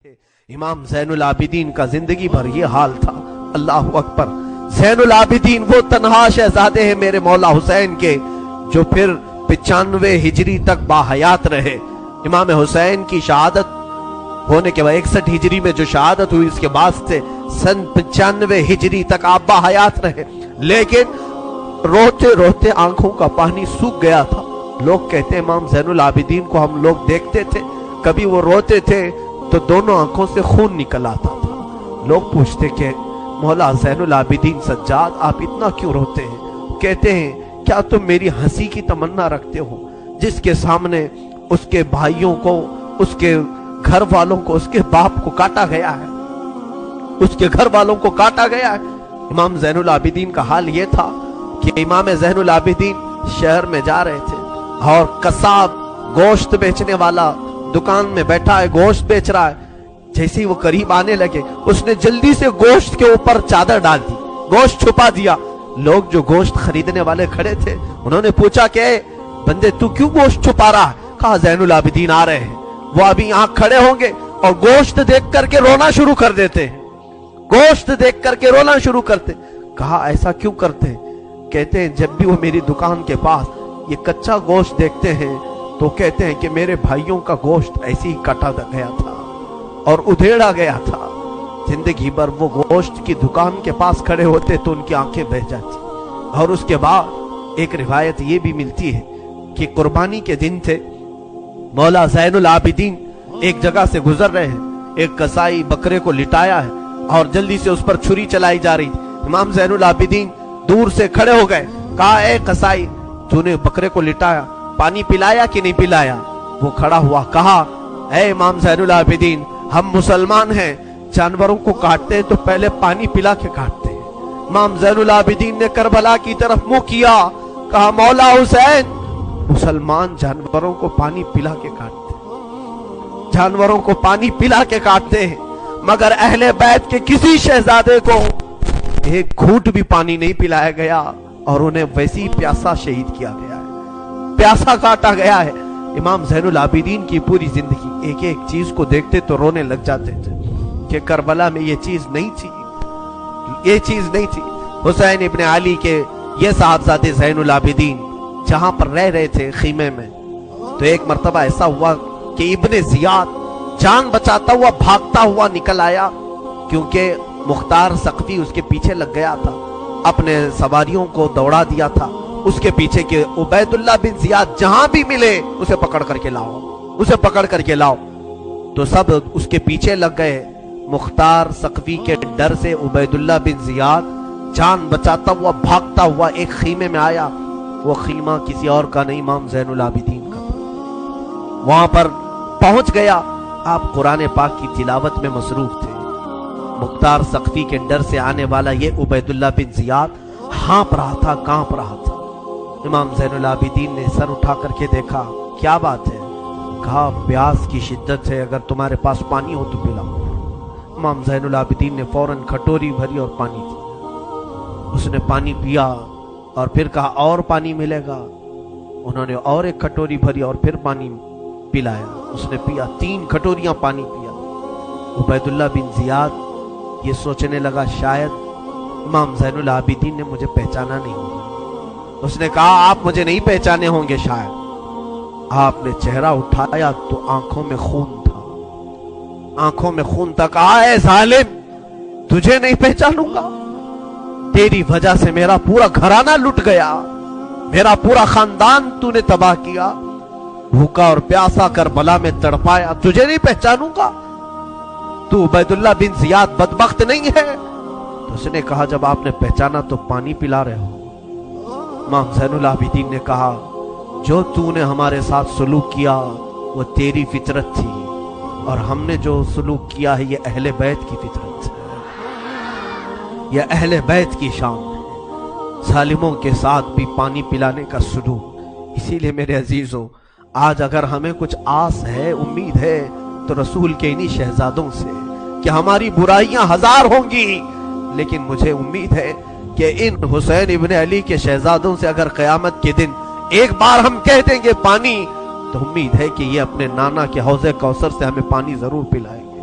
امام زین العابدین کا زندگی بھر یہ حال تھا۔ اللہ اکبر۔ زین العابدین وہ تنہا شہزادے ہیں میرے مولا حسین کے جو پھر 95 ہجری تک باحیات رہے۔ امام حسین کی شہادت ہونے کے بعد 61 ہجری میں جو شہادت ہوئی، اس کے بعد سے سن 95 ہجری تک آپ باحیات رہے، لیکن روتے روتے آنکھوں کا پانی سوکھ گیا تھا۔ لوگ کہتے ہیں امام زین العابدین کو ہم لوگ دیکھتے تھے، کبھی وہ روتے تھے تو دونوں آنکھوں سے خون نکل آتا تھا۔ لوگ پوچھتے کہ مولا زین العابدین سجاد آپ اتنا کیوں روتے ہیں؟ کہتے ہیں کیا تم میری ہنسی کی تمنا رکھتے ہو؟ جس کے سامنے اس کے بھائیوں کو، اس کے گھر والوں کو، اس کے باپ کو کاٹا گیا ہے، اس کے گھر والوں کو کاٹا گیا ہے۔ امام زین العابدین کا حال یہ تھا کہ امام زین العابدین شہر میں جا رہے تھے اور قصاب گوشت بیچنے والا دکان میں بیٹھا ہے، گوشت بیچ رہا ہے۔ جیسے ہی وہ قریب آنے لگے، اس نے جلدی سے گوشت کے اوپر چادر ڈال دی، گوشت چھپا دیا۔ لوگ جو گوشت خریدنے والے کھڑے تھے انہوں نے پوچھا کہ اے بندے تو کیوں گوشت چھپا رہا ہے؟ کہا زین العابدین آ رہے ہیں، وہ ابھی یہاں کھڑے ہوں گے اور گوشت دیکھ کر کے رونا شروع کر دیتے ہیں، گوشت دیکھ کر کے رونا شروع کرتے۔ کہا ایسا کیوں کرتے ہیں؟ کہتے ہیں جب بھی وہ میری دکان کے پاس یہ کچا گوشت دیکھتے ہیں تو کہتے ہیں کہ میرے بھائیوں کا گوشت ایسے ہی کاٹا گیا تھا اور ادھیڑا گیا تھا۔ زندگی بھر وہ گوشت کی دکان کے پاس کھڑے ہوتے تو ان کی آنکھیں بہہ جاتی۔ اور اس کے بعد ایک روایت یہ بھی ملتی ہے کہ قربانی کے دن تھے، مولا زین العابدین ایک جگہ سے گزر رہے ہیں، ایک قصائی بکرے کو لٹایا ہے اور جلدی سے اس پر چھری چلائی جا رہی تھی۔ امام زین العابدین دور سے کھڑے ہو گئے، کہا اے قصائی تو نے بکرے کو لٹایا، پانی پلایا کہ نہیں پلایا؟ وہ کھڑا ہوا، کہا اے امام زین العابدین ہم مسلمان ہیں، جانوروں کو کاٹتے ہیں تو پہلے پانی پلا کے کاٹتے ہیں۔ امام زین العابدین نے کربلا کی طرف منہ کیا، کہا مولا حسین مسلمان جانوروں کو پانی پلا کے کاٹتے ہیں، جانوروں کو پانی پلا کے کاٹتے ہیں، مگر اہل بیت کے کسی شہزادے کو ایک گھونٹ بھی پانی نہیں پلایا گیا اور انہیں ویسی پیاسا شہید کیا گیا ہے، پیاسا کاٹا گیا ہے۔ امام زین العابدین کی پوری زندگی ایک ایک چیز کو دیکھتے تو رونے لگ جاتے تھے کہ کربلا میں یہ چیز نہیں تھی، یہ چیز نہیں تھی۔ حسین ابن علی کے یہ صاحبزادے زین العابدین جہاں پر رہ رہے تھے خیمے میں، تو ایک مرتبہ ایسا ہوا کہ ابن زیاد جان بچاتا ہوا بھاگتا ہوا نکل آیا، کیونکہ مختار ثقفی اس کے پیچھے لگ گیا تھا، اپنے سواریوں کو دوڑا دیا تھا اس کے پیچھے کہ عبید اللہ بن زیاد جہاں بھی ملے اسے پکڑ کر کے لاؤ، اسے پکڑ کر کے لاؤ۔ تو سب اس کے پیچھے لگ گئے۔ مختار ثقفی کے ڈر سے عبید اللہ بن زیاد جان بچاتا ہوا بھاگتا ہوا ایک خیمے میں آیا۔ وہ خیمہ کسی اور کا نہیں، امام زین العابدین کا تھا۔ وہاں پر پہنچ گیا، آپ قرآن پاک کی تلاوت میں مصروف تھے۔ مختار ثقفی کے ڈر سے آنے والا یہ عبید اللہ بن زیاد ہانپ رہا تھا، کانپ رہا تھا۔ امام زین العابدین نے سر اٹھا کر کے دیکھا، کیا بات ہے؟ کہا پیاس کی شدت ہے، اگر تمہارے پاس پانی ہو تو پلاؤ۔ امام زین العابدین نے فوراً کھٹوری بھری اور پانی دی۔ اس نے پانی پیا اور پھر کہا اور پانی ملے گا۔ انہوں نے اور ایک کھٹوری بھری اور پھر پانی پلایا، اس نے پیا، 3 کھٹوریاں پانی پیا۔ عبید اللہ بن زیاد یہ سوچنے لگا شاید امام زین العابدین نے مجھے پہچانا نہیں ہوگا۔ اس نے کہا آپ مجھے نہیں پہچانے ہوں گے شاید۔ آپ نے چہرہ اٹھایا تو آنکھوں میں خون تھا، آنکھوں میں خون تھا۔ کہا اے ظالم تجھے نہیں پہچانوں گا؟ تیری وجہ سے میرا پورا گھرانہ لٹ گیا، میرا پورا خاندان تو نے تباہ کیا، بھوکا اور پیاسا کربلا میں تڑپایا، تجھے نہیں پہچانوں گا؟ تو عبید اللہ بن زیاد بدبخت نہیں ہے؟ تو اس نے کہا جب آپ نے پہچانا تو پانی پلا رہے ہو۔ امام زین العابدین نے کہا جو تو نے ہمارے ساتھ سلوک کیا وہ تیری فطرت تھی، اور ہم نے جو سلوک کیا ہے یہ اہل بیت کی فطرت ہے، یہ اہل بیت کی شان ہے، ظالموں کے ساتھ بھی پانی پلانے کا سلوک۔ اسی لیے میرے عزیزو آج اگر ہمیں کچھ آس ہے، امید ہے، تو رسول کے انہی شہزادوں سے کہ ہماری برائیاں 1000 ہوں گی، لیکن مجھے امید ہے کہ ان حسین ابن علی کے شہزادوں سے اگر قیامت کے دن ایک بار ہم کہہ دیں گے پانی، تو امید ہے کہ یہ اپنے نانا کے حوض کوثر سے ہمیں پانی ضرور پلائیں گے۔